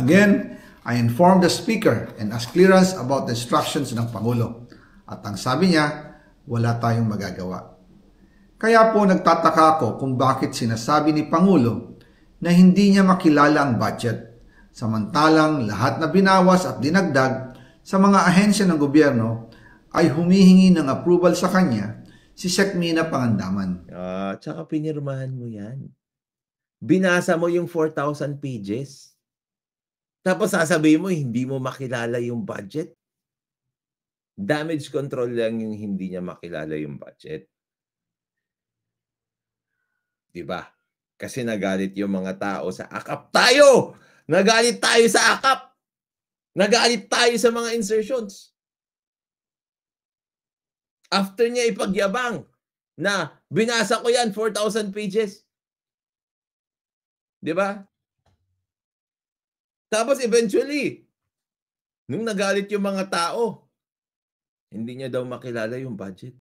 Again, I informed the Speaker and asked clearance about the instructions ng Pangulo. At ang sabi niya, wala tayong magagawa. Kaya po nagtataka ako kung bakit sinasabi ni Pangulo na hindi niya makilala ang budget, samantalang lahat na binawas at dinagdag sa mga ahensya ng gobyerno ay humihingi ng approval sa kanya si Sekmina Pangandaman. Tsaka pinirmahan mo yan. Binasa mo yung 4,000 pages. Tapos sasabihin mo, hindi mo makilala yung budget. Damage control lang yung hindi niya makilala yung budget. Diba? Kasi nagalit yung mga tao sa akap. Tayo! Nagalit tayo sa akap. Nagalit tayo sa mga insertions. After niya ipagyabang na binasa ko yan, 4,000 pages. Diba? Tapos eventually, nung nagalit yung mga tao, hindi niya daw makilala yung budget.